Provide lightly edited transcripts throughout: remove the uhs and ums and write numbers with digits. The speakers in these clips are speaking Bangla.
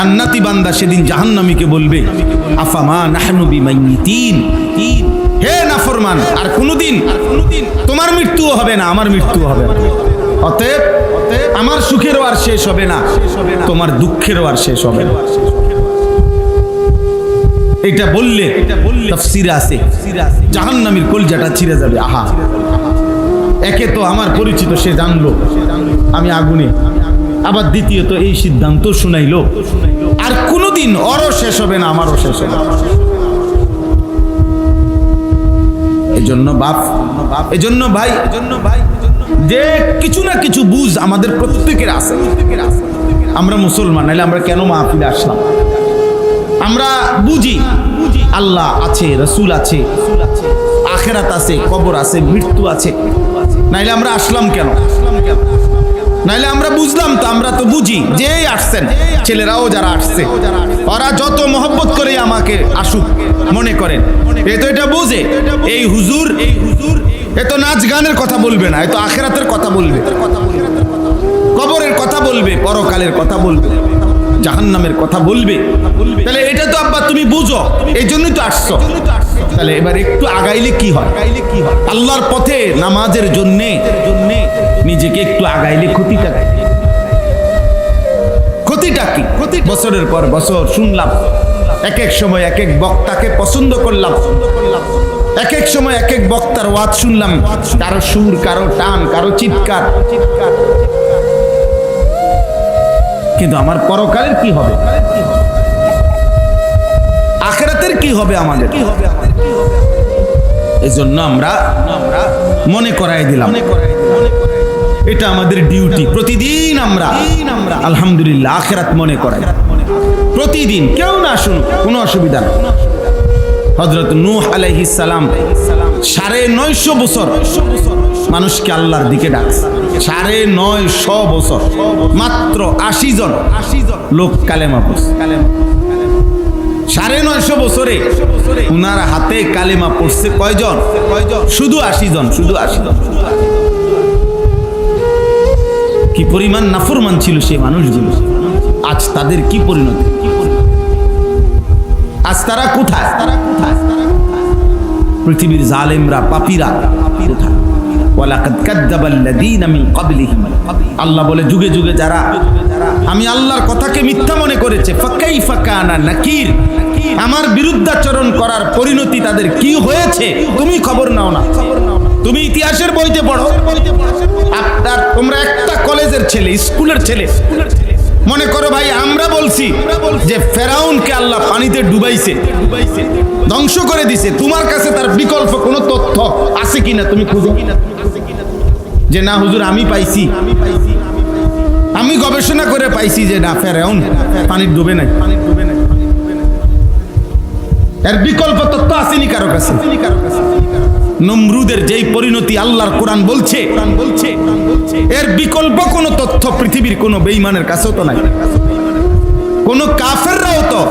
জান্নাতি বান্দা সেদিন জাহান্নামীকে বলবে আফামা নাহনু বিমাইয়িতিন, হে নাফরমান, আর কোনদিন তোমার মৃত্যুও হবে না, আমার মৃত্যুও হবে না। অতএব আমার সুখেরও আর শেষ হবে না, তোমার দুঃখেরও আর শেষ হবে না। এটা বললে তাফসীরে আছে জাহান্নামীর কলজাটা ছিঁড়ে যাবে। আহা, একে তো আমার পরিচিত, সে জানলো আমি আগুনে, আবার দ্বিতীয়ত এই সিদ্ধান্ত শুনাইলো, আর কোনোদিন ওরও শেষ হবে না, আমারও শেষ হবে না। এজন্য ভাই যে কিছু না কিছু বুঝ আমাদের প্রত্যেকের আছে। আমরা মুসলমান, নাইলে আমরা কেন মাহফিলে আসলাম? আমরা বুঝি আল্লাহ আছে, রাসূল আছে, আখিরাত আছে, কবর আছে, মৃত্যু আছে, নাইলে আমরা আসলাম কেন? নাইলে আমরা বুঝলাম তো, আমরা তো বুঝি যে আসছেন, ছেলেরাও যারা আসছে ওরা যত মহব্বত করে আমাকে আসুক মনে করেন, এ তো এটা বোঝে এই হুজুর এ তো নাচ গানের কথা বলবে না, এ তো আখিরাতের কথা বলবে, কবরের কথা বলবে, পরকালের কথা বলবে, জাহান্নামের কথা বলবে। তাহলে এটা তো আব্বা তুমি বুঝো, এই জন্যই তো আসছো। তাহলে এবার একটু আগাইলে কি হয়? আল্লাহর পথে নামাজের জন্যে নিজেকে একটু আগাইলে ক্ষতিটা কি? বছরের পর বছর শুনলাম, এক এক সময় এক এক বক্তাকে পছন্দ করলাম, এক এক সময় এক এক বক্তার ওয়াজ শুনলাম, কারো সুর, কারো টান, কারো চিৎকার। কিন্তু আমার পরকালের কি হবে? আখিরাতের কি হবে আমাদের? এই জন্য আমরা মনে করাই দিলাম, এটা আমাদের ডিউটি। প্রতিদিন আমরা আলহামদুলিল্লাহ আখিরাত মনে করাই, প্রতিদিন। কেউ না শুনুক, কোনো অসুবিধা নেই। হযরত নূহ আলাইহিস সালাম ৯৫০ বছর মানুষকে আল্লাহর দিকে ডাকছে, ৯৫০ বছর, মাত্র ৮০ জন লোক কালেমা পড়ছে। ৯৫০ বছরে উনার হাতে কালেমা পড়ছে কয়জন? শুধু ৮০ জন, শুধু ৮০ জন। কি পরিমাণ নাফরমান ছিল সেই মানুষগুলো, আজ তাদের কি পরিণতি? আজ তারা কোথায়? পৃথিবীর জালেমরা, পাপীরা কোথায়? ওয়ালাকাদ কাযযাবাল্লাযীনা মিন ক্বাবলিহিম, আল্লাহ বলে যুগে যুগে যারা আমি আল্লাহর কথাকে মিথ্যা মনে করেছে, ফাকাইফা কানা নাকির, আমার বিরুদ্ধাচরণ করার পরিণতি তাদের কি হয়েছে তুমি খবর নাও না। তুমি ইতিহাসের বইতে পড়ো, আপনার তোমরা একটা কলেজের ছেলে, স্কুলের ছেলে, মনে করো ভাই আমরা বলছি যে ফেরাউনকে আল্লাহ পানিতে ডুবাইছে, ধ্বংস করে দিছে, তোমার কাছে তার বিকল্প কোনো তথ্য আছে কিনা তুমি খুঁজো। যে না হুজুর আমি পাইছি, আমি গবেষণা করে পাইছি যে না ফেরাউন পানির ডুবে নাই, এর বিকল্প তথ্য আসেনি কারো কাছে। নমরুদের যেই পরিণতি আল্লাহর কোরআন বলছে, এর বিকল্প কোনো তথ্য পৃথিবীর কোনো বেঈমানের কাছেও তো নাই, কোনো কাফেররাও তো,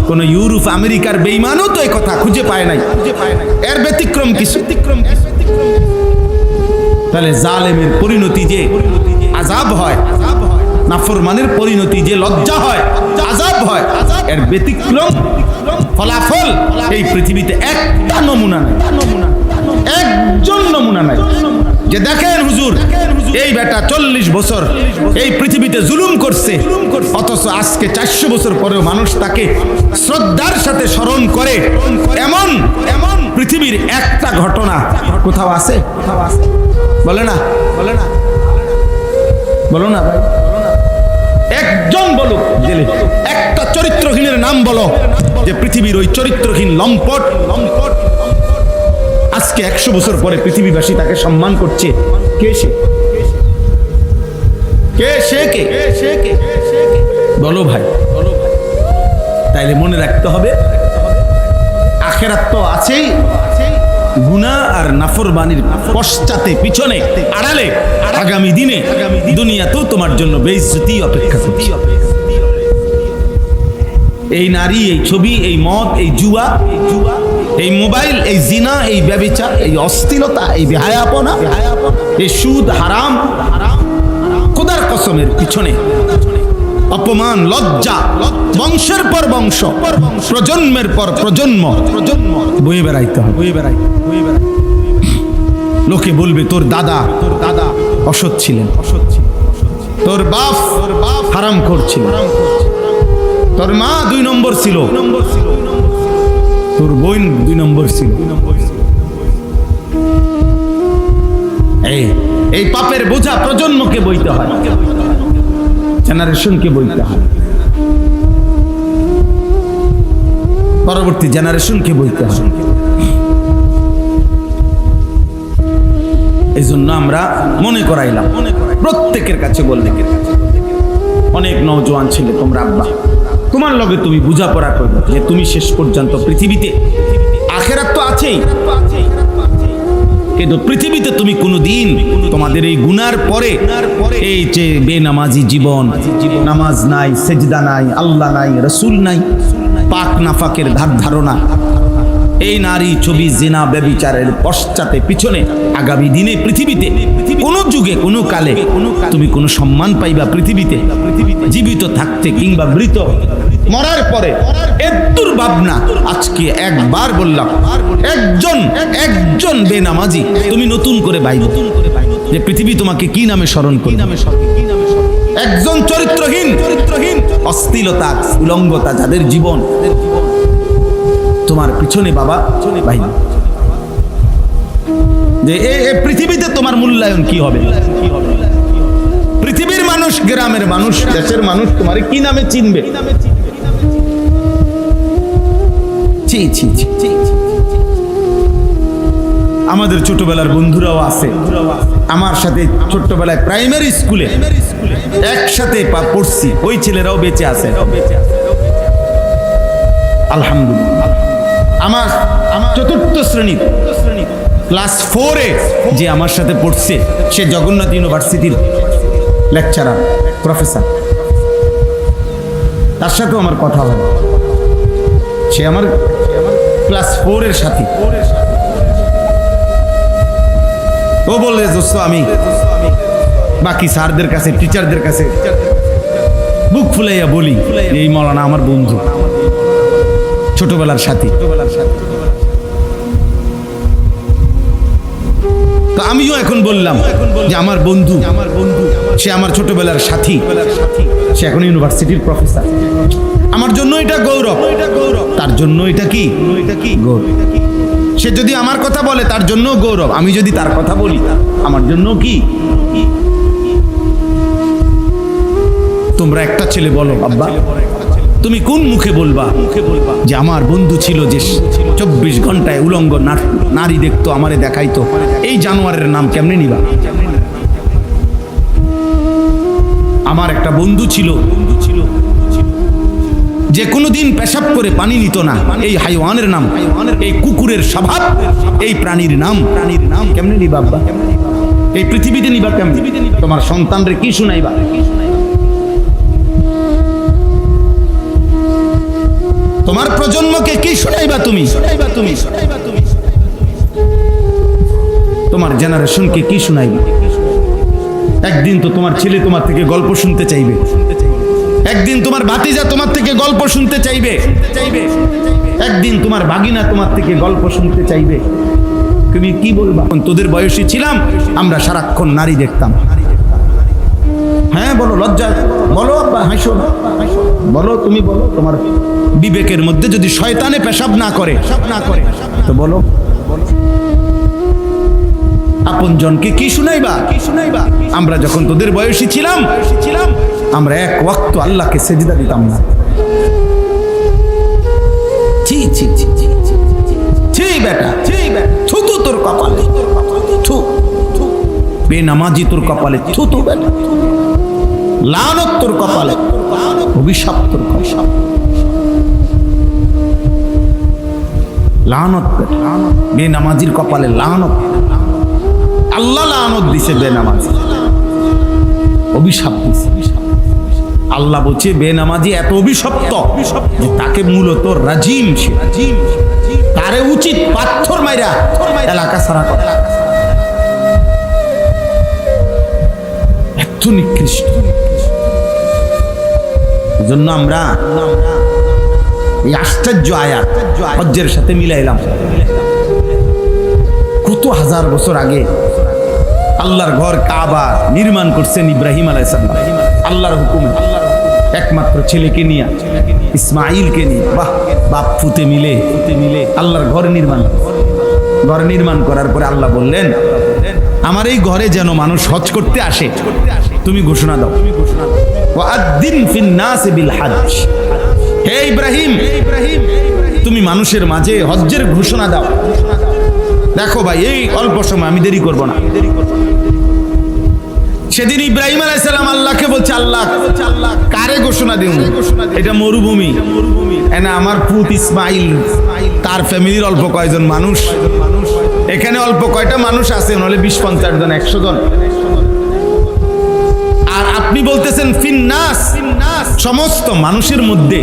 কোনো ইউরোপ আমেরিকার বেঈমানও তো এই কথা খুঁজে পায় নাই, এর ব্যতিক্রম কিছু। তাহলে জালেমের পরিণতি যে আযাব হয়, নাফরমানের পরিণতি যে লজ্জা হয়, আযাব হয়, এর ব্যতিক্রম ফলাফল এই পৃথিবীতে একটা নমুনা নাই, একজন নমুনা নাই। যে দেখেন হুজুর এই বেটা ৪০ বছর এই পৃথিবীতে জুলুম করছে, অথচ আজকে ৪০০ বছর পরেও মানুষ তাকে শ্রদ্ধার সাথে স্মরণ করে, এমন পৃথিবীর একটা ঘটনা কোথাও আছে? বলে না, বলো না ভাই, একজন বলুক, জেলে একটা চরিত্রহীনের নাম বলো যে পৃথিবীর ওই চরিত্রহীন লম্পট আজকে ১০০ বছর পরে পৃথিবীবাসী তাকে সম্মান করছে। কে সে? বলো ভাই। তাইলে মনে রাখতে হবে আখিরাত তো আছেই, গুনাহ আর নাফরমানির পশ্চাতে, পিছনে, আড়ালে আগামী দিনে দুনিয়াতেও তোমার জন্য বেইজ্জতি অপেক্ষা করছে। এই নারী, এই ছবি, এই মদ, এই জুয়া, এই মোবাইল, এই জিনা, এই ব্যভিচার, এই অশ্লীলতা, এই বেহায়াপনা, এই সুদ, হারাম, খোদার কসমের পিছনে অপমান, লজ্জা, বংশের পর বংশ, প্রজন্মের পর প্রজন্ম বয়ে বেড়াইতে হবে। লোকে বলবে তোর দাদা অসৎ ছিলেন, তোর বাপ হারামখোর ছিল, তোর মা 2 নম্বর ছিল, তোর বোন 2 নম্বর ছিল। এই পাপের বোঝা প্রজন্মকে বইতে হয়, জেনারেশনকে বইতে হয়, পরবর্তী জেনারেশনকে বইতে হয়। এই জন্য আমরা মনে করাইলাম, প্রত্যেকের কাছে বললে, অনেক নওজোয়ান ছেলে তোমরা আব্বা তোমার লগে তুমি বুঝাপড়া করবে যে তুমি শেষ পর্যন্ত পৃথিবীতে, আখেরাত তো আছেই, কিন্তু পৃথিবীতে তুমি কোনোদিন তোমাদের এই গুনার পরে এই যে বেনামাজি জীবন, নামাজ নাই, সেজদা নাই, আল্লাহ নাই, রসুল নাই, পাক নাফাকের ধারণা, এই নারী ছবি, জিনা, ব্যভিচারের পশ্চাতে পিছনে আগামী দিনে পৃথিবীতে কোন যুগে কোন কালে তুমি কোন সম্মান পাইবা পৃথিবীতে জীবিত থাকতে কিংবা মৃত মরার পরে এত্তুর ভাবনা। আজকে একবার বললাম, একজন বেনামাজি তুমি নতুন করে বাইব যে পৃথিবী তোমাকে কি নামে স্মরণ করবে। একজন চরিত্রহীন, অশ্লীলতা, উলঙ্গতা যাদের জীবন, তোমার পিছনে বাবা ভাই, যে পৃথিবীতে তোমার মূল্যায়ন কি হবে? পৃথিবীর মানুষ, গ্রামের মানুষ, দেশের মানুষ তোমার কি নামে চিনবে? আমাদের ছোটবেলার বন্ধুরাও আছে, আমার সাথে ছোট্টবেলায় প্রাইমারি স্কুলে একসাথে পড়ছি, ওই ছেলেরাও বেঁচে আছে আলহামদুলিল্লাহ। আমার 4th শ্রেণীর ক্লাস 4-এ যে আমার সাথে পড়ছে সে জগন্নাথ ইউনিভার্সিটির লেকচারার, প্রফেসর, তার সাথেও আমার কথা হয়। সে আমার ক্লাস 4-এর সাথী। ও বলে দোস্ত আমি বাকি স্যারদের কাছে, টিচারদের কাছে বুক ফুলাইয়া বলি এই মৌলানা আমার বন্ধু, ছোটবেলার সাথী। তো আমিও এখন বললাম যে আমার বন্ধু, সে আমার ছোটবেলার সাথী, সে এখন ইউনিভার্সিটির প্রফেসর। আমার জন্য এটা গৌরব, তার জন্য এটা কি গৌরব। সে যদি আমার কথা বলে তার জন্য গৌরব, আমি যদি তার কথা বলি আমার জন্য কি। তোমরা একটা ছেলে বলো আব্বা, তুমি কোন মুখে বলবা যে আমার বন্ধু ছিল যে 24 ঘন্টায় উলঙ্গ নারী দেখতো, আমারে দেখাইতো, এই জানোয়ারের নাম কেমনে নিবা? আমার একটা বন্ধু ছিল যে কোনোদিন পেশাব করে পানি নিত না, এই হাইওয়ানের নাম, এই কুকুরের স্বভাব, এই প্রাণীর নাম কেমনে নিবা আব্বা? এই পৃথিবীতে নিবা কেমনে? তোমার সন্তানরে কি শুনাইবা? তোমার প্রজন্মকে কি শুনাইবা তুমি? তোমার জেনারেশনকে কি শুনাইবা? একদিন তো তোমার ছেলে তোমার থেকে গল্প শুনতে চাইবে, একদিন তোমার ভাতিজা তোমার থেকে গল্প শুনতে চাইবে, একদিন তোমার ভাগিনা তোমার থেকে গল্প শুনতে চাইবে। তুমি কি বলবা? তোদের বয়সী ছিলাম আমরা সারাক্ষণ নারী দেখতাম। হ্যাঁ বলো, লজ্জা বলো আব্বা, হাসো বলো, তুমি বলো। তোমার বিবেকের মধ্যে যদি শয়তানে পেশাব না করে তো বলো, আপন জনকে কি শুনাইবা? আমরা যখন তোদের বয়সী ছিলাম আমরা এক ওয়াক্ত আল্লাহকে সেজদা দিতাম না। বেটা থুতু তোর কপালে, বেনামাজি তোর কপালে থুতু, বেটা লানত তোর কপালে, অভিশাপ তোর কপালে, লানত বেনামাজির কপালে, লানত। আল্লাহ লানত দিছে বেনামাজি, অভিশাপ দিছে। আল্লাহ বলছে বেনামাজি এত অভিশপ্ত যে তাকে মূলত রাজিম, তারে উচিত পাথর মাইরা এলাকা ছাড়া করা। এত নিকৃষ্ট জন্য আমরা এই আশ্চর্য আয়াত হজ্জের সাথে মিলাইলাম। কত হাজার বছর আগে আল্লাহর ঘর কাবা নির্মাণ করছেন ইব্রাহিম আলাইহিস সালাম আল্লাহর হুকুমে, একমাত্র ছেলেকে নিয়ে, ইসমাইলকে নিয়ে। বাহ, বাপ ফুতে মিলে আল্লাহর ঘর নির্মাণ করার পরে আল্লাহ বললেন, আমার এই ঘরে যেন মানুষ হজ করতে আসে, তুমি ঘোষণা দাও, ওয়াআদ্দিন ফিন নাস বিল হজ। হে ইব্রাহিম, তুমি মানুষের মাঝে হজ্জের ঘোষণা দাও। দেখো ভাই, এই অল্প সময়, আমি দেরি করব না। সেদিন ইব্রাহিম আলাইহিস সালাম আল্লাহকে বলছে, আল্লাহ কারে ঘোষণা দেব? এটা মরুভূমি, না আমার পুত ইসমাইল, তার ফ্যামিলির অল্প কয়জন মানুষ, এখানে অল্প কয়টা মানুষ আছে, নাহলে 20-50 জন, 100 জন। আর আপনি বলতেছেন ফিন্নাস, সমস্ত মানুষের মধ্যে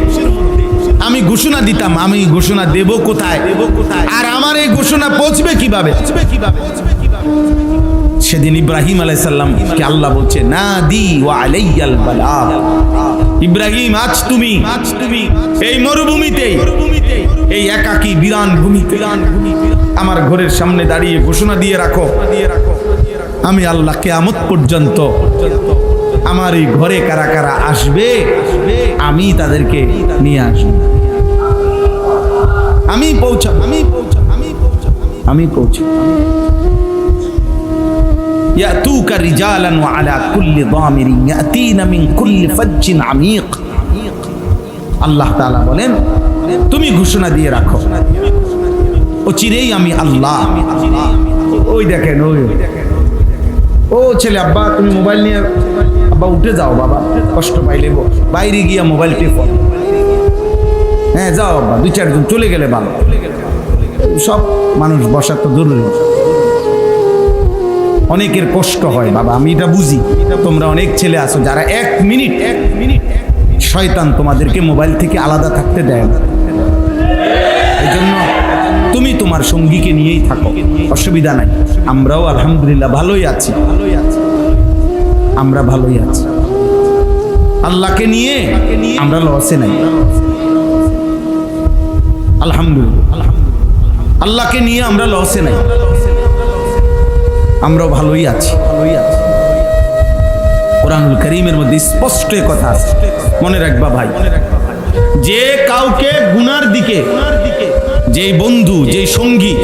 আমি ঘোষণা দিতাম, আমি ঘোষণা দেব কোথায়? আর আমার এই ঘোষণা পৌঁছবে কিভাবে? সেদিন ইব্রাহিম আলাইহিস সালামকে আল্লাহ বলছে, নাদি ওয়া আলাইয়াল বালাগ। ইব্রাহিম, আজ তুমি এই মরুভূমিতে, এই একাকী বিরান ভূমিতে আমার ঘরের সামনে দাঁড়িয়ে ঘোষণা দিয়ে রাখো, আমি আল্লাহ কিয়ামত পর্যন্ত আমার এই ঘরে কারা কারা আসবে, আমি তাদেরকে নিয়ে আসব, আমি পৌঁছাবো। يأتوك رجالا وعلى كل ضامر يأتين من كل فج عميق। আল্লাহ তাআলা বলেন, তুমি ঘোষণা দিয়ে রাখো, ও চিরেই আমি আল্লাহ। ওই দেখেন, ও ছেলে, আব্বা তুমি মোবাইল নিয়ে, আব্বা উঠে যাও, বাবা কষ্ট পাইলে বাইরে গিয়া মোবাইল টেপো। হ্যাঁ যাও আব্বা, 2-4 জন চলে গেলে ভালো। সব মানুষ বসা তো জরুরি, অনেকের কষ্ট হয় বাবা, আমি এটা বুঝি। তোমরা অনেক ছেলে আছো যারা 1 মিনিট শয়তান তোমাদেরকে মোবাইল থেকে আলাদা থাকতে দেয় না। এই জন্য তুমি তোমার সঙ্গীকে নিয়েই থাকো, অসুবিধা নাই। আমরাও আলহামদুলিল্লাহ ভালোই আছি, আমরা ভালোই আছি, আল্লাহকে নিয়ে আমরা লসে নাই, আলহামদুলিল্লাহ। আল্লাহকে নিয়ে আমরা লসে নাই, আমরাও ভালোই আছি। কোরআনুল কারীমের মধ্যে স্পষ্ট কথা আছে, মনে রাখবা ভাই, যে কাউকে গুনার দিকে, যে বন্ধু, যে সঙ্গী,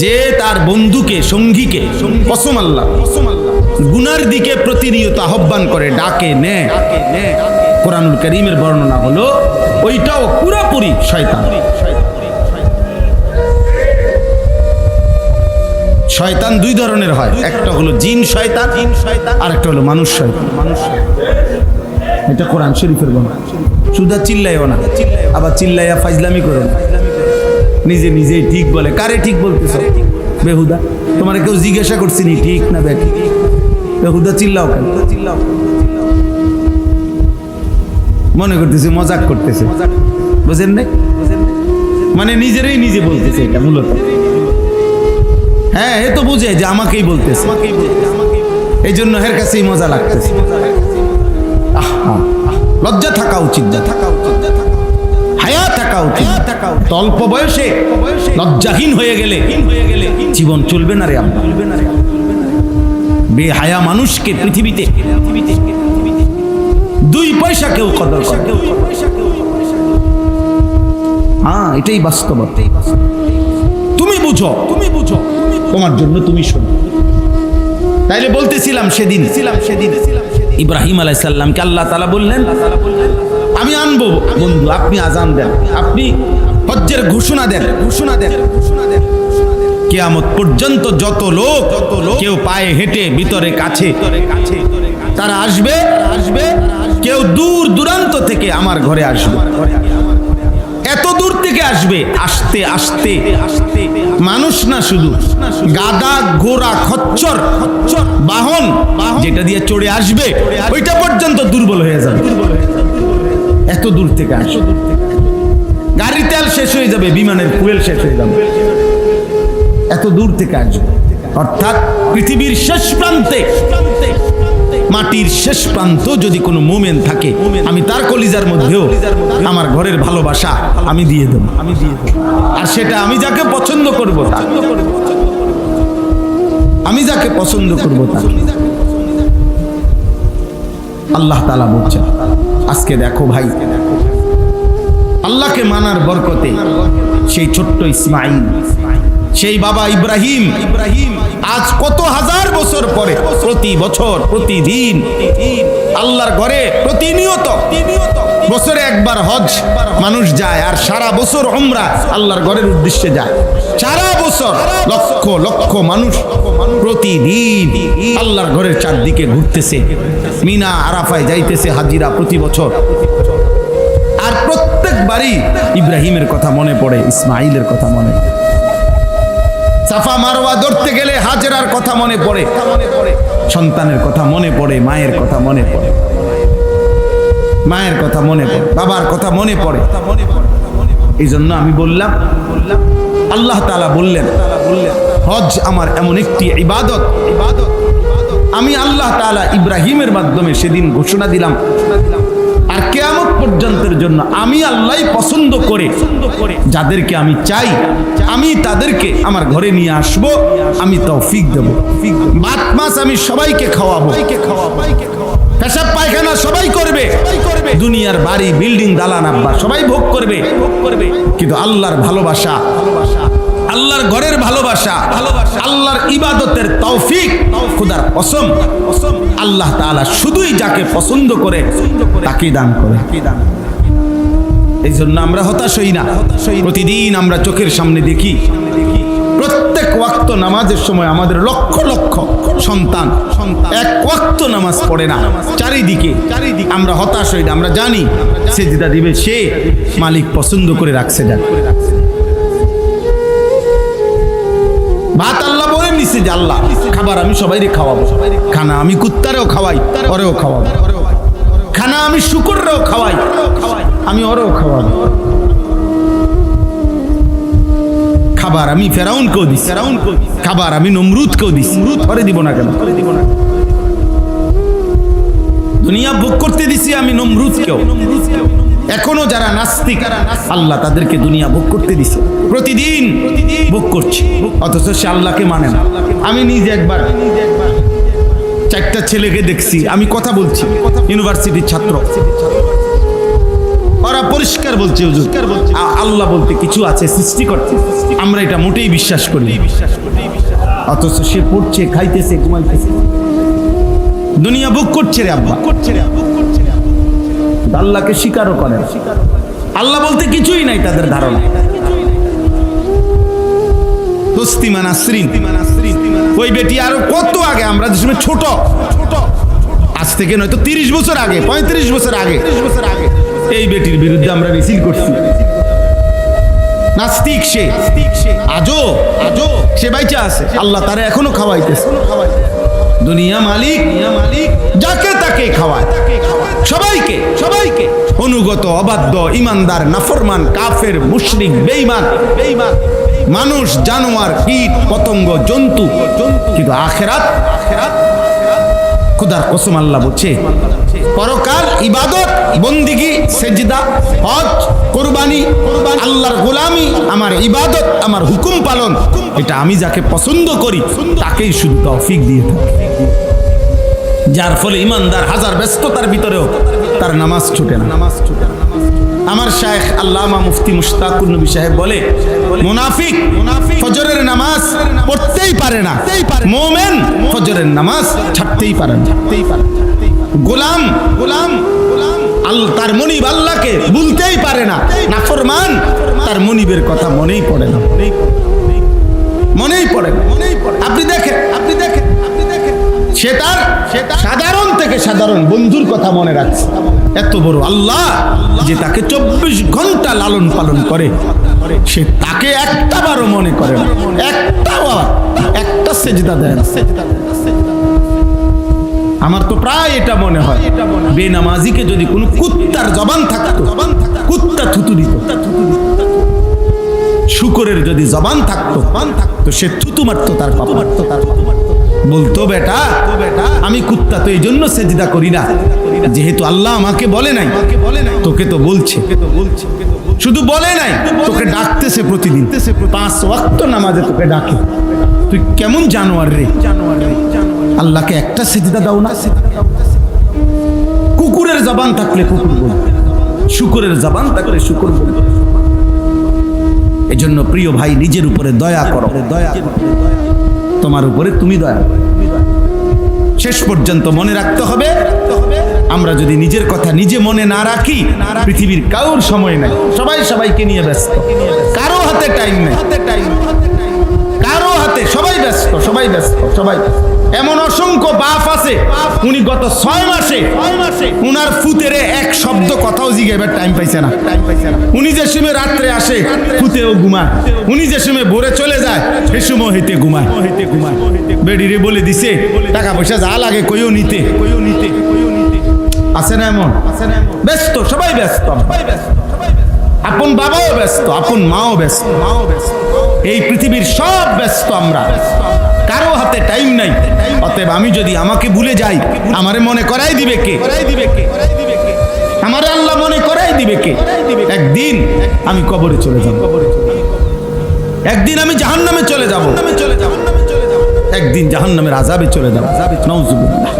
যে তার বন্ধুকে, সঙ্গীকে কসম আল্লাহ গুনার দিকে প্রতিনিয়ত আহ্বান করে, ডাকে নেয়, কোরআনুল কারীমের বর্ণনা হলো ওইটাও পুরোপুরি শয়তান। শয়তান 2 ধরনের হয়, একটা হলো জিন শয়তান, আর একটা হলো মানুষ শয়তান। এটা কোরআন শরীফের বর্ণনা। সুদা চিল্লাইও না, আবার চিল্লাইয়া ফাজলামি করো না, নিজেই ঠিক বলে। কারে ঠিক বলতেছো? বেহুদা। তোমার কেউ জিজ্ঞাসা করছি নি ঠিক না বেঠিক? বেহুদা চিল্লাও কেন? মনে করতেছি মজাক করতেছে, বুঝেন নাই? মানে নিজেরাই নিজে বলতেছে এটা মূলত। হ্যাঁ, এ তো বুঝে যে আমাকেই বলতেছে, এই জন্য এর কাছেই মজা লাগতেছে। লজ্জা থাকা উচিত, হায়া থাকা উচিত। অল্প বয়সে লজ্জাহীন হয়ে গেলে জীবন চলবে না রে। বেহায়া মানুষকে পৃথিবীতে 2 পয়সা কেউ কদর করে। হ্যাঁ, এটাই বাস্তব। তুমি বুঝো, তোমার জন্য তুমি শোনো। তাইলে বলতেছিলাম সেদিন ইব্রাহিম আলাইহিস সালামকে আল্লাহ তাআলা বললেন, আমি আনবো বন্ধু, আপনি আজান দেন, আপনি হজ্জের ঘোষণা দেন। কিয়ামত পর্যন্ত যত লোক কেউ পায়ে হেঁটে ভিতরে কাছে তারা আসবে, কেউ দূর দূরান্ত থেকে আমার ঘরে আসবে। এত দূর থেকে আসবে, আস্তে আস্তে মানুষ না, শুধু গাদা, ঘোড়া, খচ্চর বাহন যেটা দিয়ে চড়ে আসবে ওইটা পর্যন্ত দুর্বল হয়ে যাবে। এত দূর থেকে আসবে, গাড়ির তেল শেষ হয়ে যাবে, বিমানের ফুয়েল শেষ হয়ে যাবে, এত দূর থেকে আসবে। অর্থাৎ পৃথিবীর শেষ প্রান্তে মাটির শেষ প্রান্ত যদি কোনো মোমেন থাকে, আমি তার কলিজার মধ্যেও আমার ঘরের ভালোবাসা আমি দিয়ে দেব, আর সেটা আমি যাকে পছন্দ করব, আমি যাকে পছন্দ করব তা। আল্লাহ তাআলা বলছেন, আজকে দেখো ভাই, আল্লাহকে মানার বরকতে সেই ছোট্ট ইসমাইল, সেই বাবা ইব্রাহিম আজ কত হাজার বছর পরে প্রতি বছর প্রতিদিন আল্লাহর ঘরে প্রতিনিয়ত বছরে একবার হজ মানুষ যায়, আর সারা বছর উমরা আল্লাহর ঘরের উদ্দেশ্যে যায়। সারা বছর লক্ষ লক্ষ মানুষ প্রতিদিন আল্লাহর ঘরের চারদিকে ঘুরতেছে, মিনা আরাফায় যাইতেছে হাজিরা প্রতি বছর। আর প্রত্যেকবারই ইব্রাহিমের কথা মনে পড়ে, ইসমাইলের কথা মনে পড়ে, সাফা মারওয়া ধরতে গেলে হাজেরার কথা মনে পড়ে, সন্তানের কথা মনে পড়ে, মায়ের কথা মনে পড়ে, মায়ের কথা মনে পড়ে, বাবার কথা মনে পড়ে। এই জন্য আমি বললাম, আল্লাহ তাআলা বললেন হজ আমার এমন একটি ইবাদত, আমি আল্লাহ তাআলা ইব্রাহিমের মাধ্যমে সেদিন ঘোষণা দিলাম, আর কিয়ামত পর্যন্তের জন্য আমি আল্লাহ পছন্দ করে যাদেরকে আমি চাই আমি তাদেরকে আমার ঘরে নিয়ে আসব, আমি তৌফিক দেব। ভাত মাছ আমি সবাইকে খাওয়াবো, পেশাব পায়খানা সবাই করবে, দুনিয়ার বাড়ি বিল্ডিং দালান আব্বা সবাই ভোগ করবে, কিন্তু আল্লাহর ভালোবাসা, আল্লাহর ঘরের ভালোবাসা, আল্লাহর ইবাদতের তৌফিক খোদার কসম আল্লাহ তাআলা শুধুই যাকে পছন্দ করে তাকেই দান করে। এই জন্য আমরা হতাশ হই না। প্রতিদিন আমরা চোখের সামনে দেখি প্রত্যেক ওয়াক্ত নামাজের সময় আমাদের লক্ষ লক্ষ সন্তান এক ওয়াক্ত নামাজ পড়ে না, চারিদিকে আমরা হতাশ হই না। আমরা জানি সেজদা দিবে সে মালিক পছন্দ করে রাখছে, যাক ভাত আল্লাহ বলে নিছে যে আল্লাহ খাবার আমি সবাইরে খাওয়াবো, খানা আমি কুত্তারেও খাওয়াই ওরেও খাওয়াবো, খানা আমি শুকররেও খাওয়াই আমি ওরেও খাওয়াবো, খাবার আমি ফেরাউনকেও দিছি, খাবার আমি নমরুদকেও দিছি, ওরে দিব না কেন? দুনিয়া ভোগ করতে দিছি আমি নমরুদকেও। এখনো যারা নাস্তিক আল্লাহ তাদেরকে দুনিয়া ভোগ করতে দিছে, প্রতিদিন ভোগ করছে, অথচ সে আল্লাহকে মানে না। আমি নিজে একবার 4টা ছেলেকে দেখছি, আমি কথা বলছি, ইউনিভার্সিটির ছাত্র, ওরা পরিষ্কার বলছে হুজুর আল্লাহ বলতে কিছু আছে, সৃষ্টি করতে, আমরা এটা মোটেই বিশ্বাস করি, অথচ সে পড়ছে, খাইতেছে, ঘুমাইতেছে, দুনিয়া ভোগ করছে রে আব্বা, আল্লাহকে স্বীকারও করে, আল্লাহ বলতে কিছুই নাই তাদের ধারণা। তসলিমা নাসরিন ওই বেটি আরো কত আগে, আমরা যে সময় ছোট, আজ থেকে নয়তো 30 বছর আগে, 35 বছর আগে এই বেটির বিরুদ্ধে আমরা মিছিল করছি। নাস্তিক সে, আজও সে বাইচা আছে, আল্লাহ তারে এখনো খাওয়াইতেছে। দুনিয়া মালিক যাকে তাকে খাওয়ায়, সবাইকে অনুগত, অবাধ্য, ইমানদার, নাফরমান, কাফের, মুশরিক, বেঈমান, মানুষ, জানোয়ার, কীট পতঙ্গ, জন্তু। কিন্তু আখিরাত খোদার কসম আল্লাহ বলছে পরকাল ইবাদত, বন্দিগি, সেজদা, হজ, কুরবানি, আল্লাহর গোলামি, আমার ইবাদত, আমার হুকুম পালন, এটা আমি যাকে পছন্দ করি তাকেই শুধু তৌফিক দিয়ে থাকি। যার ফলে ইমানদার হাজার ব্যস্ততার ভিতরেও তার নামাজ ছুটে না। আমার শায়েখ আল্লামা মুফতি মুশতাকুর নবী সাহেব বলে, মুনাফিক ফজরের নামাজ পড়তেই পারে না, মুমিন ফজরের নামাজ ছাড়তেই পারে না। গোলাম তার মনিব আল্লাহকে ভুলতেই পারে না, নাফরমান তার মনিবের কথা মনেই পড়ে না, মনেই পড়ে। আপনি দেখেন সে তার সাধারণ থেকে সাধারণ বন্ধুর কথা মনে রাখছে। এত বড় আল্লাহ যে তাকে 24 ঘন্টা লালন পালন করে, সে তাকে একটা বারও মনে করে না, একটা সেজদা দেয় না। আমার তো প্রায় এটা মনে হয়, বেনামাজিকে যদি কোনো কুত্তার জবান থাকতো, কুত্তা থুতু দিত। শুকরের যদি জবান থাকতো, সে থুতু মারতো তার পাপা। বলতো বেটা আমি কুত্তা তো এই জন্য সেজদা করি না, যেহেতু আল্লাহ আমাকে বলে নাই, তোকে তো বলছে, শুধু বলে নাই, তোকে ডাকতেছে প্রতিদিন 5 ওয়াক্ত নামাজে তোকে ডাকে। তুই কেমন জানোয়ার রে, আল্লাহকে একটা সেজদা দাও না। কুকুরের জবান থাকলে কুকুর বলবে, শুকরের জবান থাকলে শুকর বলবে। এজন্য প্রিয় ভাই, নিজের উপরে দয়া করো, তোমার উপরে তুমি দয়া করো। শেষ পর্যন্ত মনে রাখতে হবে, আমরা যদি নিজের কথা নিজে মনে না রাখি, পৃথিবীর কারোর সময় নাই, সবাই সবাইকে নিয়ে ব্যস্ত, কারো হাতে টাইম নেই, কারো হাতে, সবাই ব্যস্ত, সবাই। এমন অসংখ্য বাপ আছে, উনি গত 6 মাসে উনার ফুতেরে এক শব্দ কথাও জিজ্ঞাসার টাইম পাইছে না। উনি যে সময় রাত্রে আসে ফুতেও ঘুমায়, উনি যে সময় ভোরে চলে যায় সে সময় হইতে ঘুমায়। বেডিরে বলে দিছে টাকা পয়সা যা লাগে কইও নিতে। আছে না এমন? ব্যস্ত, সবাই ব্যস্ত, আপন বাবাও ব্যস্ত, আপন মাও ব্যস্ত, এই পৃথিবীর সব ব্যস্ত আমরা, কারো হাতে টাইম নাই। অতএব আমি যদি আমাকে ভুলে যাই, আমারে মনে করাই দিবে কে? আমারে আল্লাহ মনে করাই দিবে কে? একদিন আমি কবরে চলে যাব, একদিন আমি জাহান্নামে চলে যাব, একদিন জাহান্নামের আযাবে চলে যাব। নাউযুবিল্লাহ।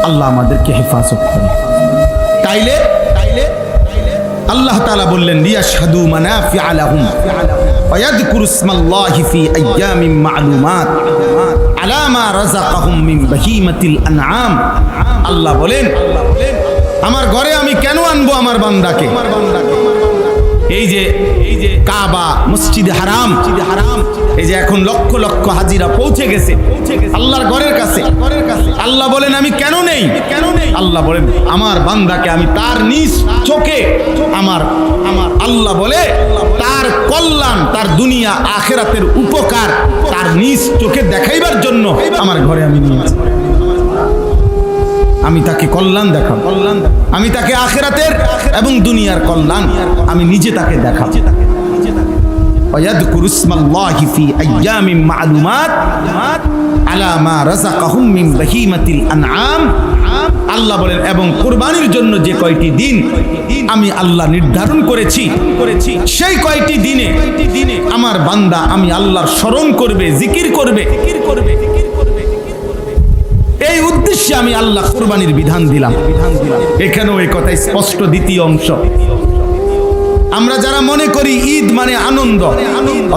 আল্লাহ আমাদেরকে হেফাজত করে। তাইলে আল্লাহ তাআলা বললেন, লিয়াশহাদু মানাফিআ লাহুম ওয়া ইয়াযকুরু ইসমাল্লাহি ফি আইয়ামিন মা'লুমাত আলা মা রাযাকাহুম মিন বাহিমাতিল আনআম। আল্লাহ বলেন, আমার ঘরে আমি কেন আনবো আমার বান্দাকে? এই যে কাবা, মসজিদে হারাম, এই যে এখন লক্ষ লক্ষ হাজিরা পৌঁছে গেছে আল্লাহর ঘরের কাছে। আল্লাহ বলেন আমি কেন নেই? আল্লাহ বলেন আমার বান্দাকে আমি তার নিজ চোখে, আমার আল্লাহ বলে তার কল্যাণ, তার দুনিয়া আখিরাতের উপকার তার নিজ চোখে দেখাইবার জন্য আমার ঘরে আমি নিয়েছি। আমি তাকে কল্যাণ দেখাব, আমি তাকে আখিরাতের এবং দুনিয়ার কল্যাণ আমি নিজে তাকে দেখাব। ওয়ায়াযকুরু ইসমাল্লাহি ফি আইয়ামিন মা'লুমাত আলা মা রাযাকাহুম মিন বাহিমাতিল আনআম। আল্লাহ বলেন এবং কুরবানির জন্য যে কয়টি দিন আমি আল্লাহ নির্ধারণ করেছি, সেই কয়টি দিনে আমার বান্দা আমি আল্লাহর স্মরণ করবে, জিকির করবে। এই উদ্দেশ্যে আমি আল্লাহ কুরবানির বিধান দিলাম। এখানেও এই কথা স্পষ্ট। দ্বিতীয় অংশ, আমরা যারা মনে করি ঈদ মানে আনন্দ,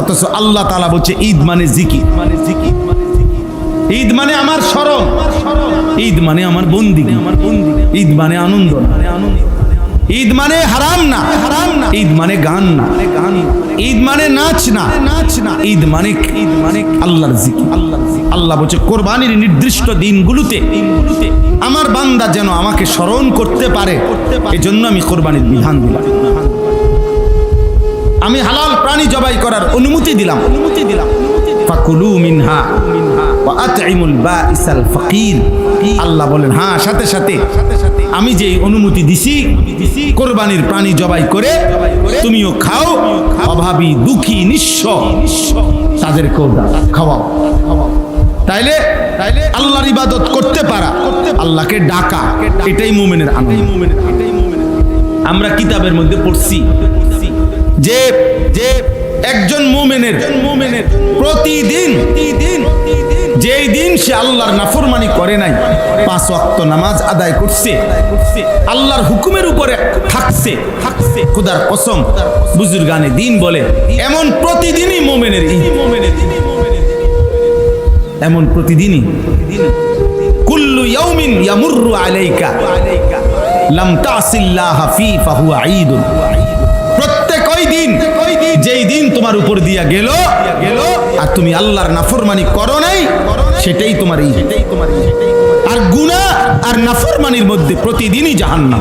অথচ আল্লাহ তাআলা বলছে ঈদ মানে জিকির, ঈদ মানে আমার স্মরণ, ঈদ মানে আমার বন্দিগি, ঈদ মানে আনন্দ, ঈদ মানে হারাম না, ঈদ মানে গান না, ঈদ মানে নাচ না, ঈদ মানে আল্লাহর জিকির। আল্লাহ বলছে কোরবানির নির্দিষ্ট দিনগুলোতে আমার বান্দা যেন আমাকে স্মরণ করতে পারে, এজন্য আমি কোরবানির বিধান দিলাম। আমি হালাল প্রাণী জবাই করার অনুমতি দিলাম। ফাকুলু মিনহা ওয়া আতইমুল বাঈসাল ফাকির। আল্লাহ বলেন হ্যাঁ, সাথে সাথে আমি যে অনুমতি দিছি কোরবানির প্রাণী জবাই করে তুমিও খাও, অভাবী দুঃখী নিঃস্ব তাদেরকেও খাওয়াও। তাইলে আল্লাহর ইবাদত করতে পারা, আল্লাহকে ডাকা, এটাই মুমিনের আনন্দ। আমরা কিতাবের মধ্যে পড়ছি যে একজন মুমিনের প্রতিদিন যেই দিন সে আল্লাহর নাফরমানি করে নাই, 5 ওয়াক্ত নামাজ আদায় করছে, আল্লাহর হুকুমের উপরে থাকছে, খোদার কসম বুজুর্গানে দিন বলে এমন প্রতিদিনই মুমিনের ঈদ, এমন প্রতিদিনই। কুল্লু ইয়াউমিন ইয়ামুররু আলাইকা লাম তাসিল্লাহ ফি ফাহুয়া ঈদুন। প্রত্যেক ওই দিন যেই দিন তোমার উপর দিয়া গেল আর তুমি আল্লাহর নাফরমানি করো নাই, সেটাই তোমার ঈদ। আর গুনাহ আর নাফরমানির মধ্যে প্রতিদিনই জাহান্নাম,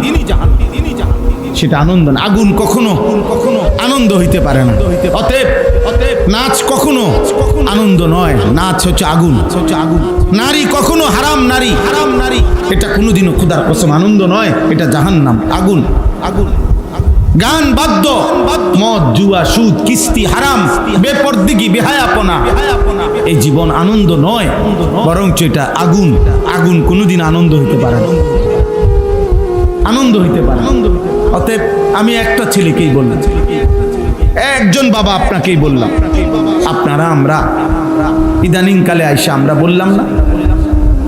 সেটা আনন্দ না। আগুন কখনো আনন্দ হইতে পারে না। অতএব নাচ কখনো আনন্দ নয়, নাচ হচ্ছে আগুন। নারী কখনো হারাম নারী, এটা কোনোদিনও খোদার কসম আনন্দ নয়, এটা জাহান্নাম, আগুন। গান বাদ্য, মদ জুয়া সুদ কিস্তি হারাম বেপরদিগি বেহায়াপনা, এই জীবন আনন্দ নয়, বরঞ্চ এটা আগুন। আগুন কোনোদিন আনন্দ হইতে পারে না, আনন্দ হইতে পারে। অতএব আমি একটা ছেলেকেই বললাম, একজন বাবা আপনাকেই বললাম, আপনারা আমরা ইদানিং কালে আইসা আমরা বললাম না,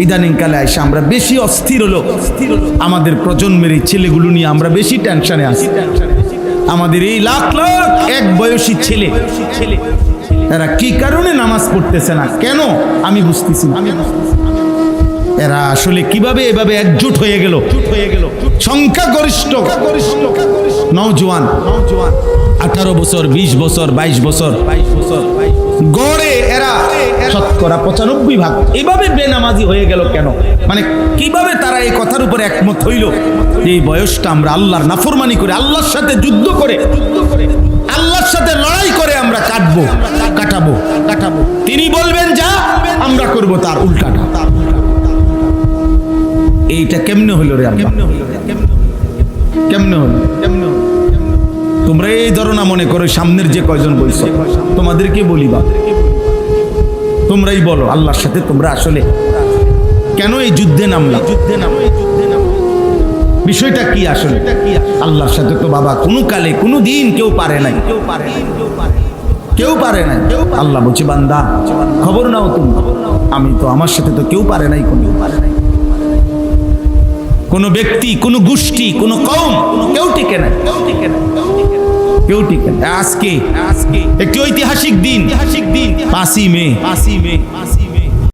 ইদানিং কালে আইসা আমরা বেশি অস্থির হলো, আমাদের প্রজন্মের এই ছেলেগুলো নিয়ে আমরা বেশি টেনশনে আছি। আমাদের এই লাখ লাখ এক বয়সী ছেলে, এরা কি কারণে নামাজ পড়তেছে না, কেন আমি বুঝতেছি না। এরা আসলে কিভাবে এভাবে একজোট হয়ে গেল, সংখ্যাগরিষ্ঠ নওজোয়ান 18 বছর 20 বছর 22 বছর গড়ে এরা শতকরা 95% এভাবে বেনামাজি হয়ে গেল কেন? মানে কিভাবে তারা এই কথার উপরে একমত হইল যে এই বয়সটা আমরা আল্লাহর নাফরমানি করে, আল্লাহর সাথে যুদ্ধ করে, আল্লাহর সাথে লড়াই করে আমরা কাটাবো। তিনি বলবেন যা, আমরা করব তার উল্টাটা। এইটা কেমনে হইল রে? কেমনে হলো? তোমরা এই ধরনা মনে করো, সামনের যে কয়জন বলছো তোমাদেরকে বলি, বা তোমরাই বলো আল্লাহর সাথে তোমরা আসলে কেন এই যুদ্ধে নামলা? বিষয়টা কি আসলে? আল্লাহর সাথে তো বাবা কোনো কালে কোনো দিন কেউ পারে নাই, কেউ পারে নাই। আল্লাহ বলছে বান্দা খবর নাও তুমি, আমি তো আমার সাথে তো কেউ পারে নাই, কোন ব্যক্তি, কোন গোষ্ঠী, কোন কওম কেউ টিকে না, কেউ টিকে না। আজকে একটি ঐতিহাসিক দিন, 5ই মে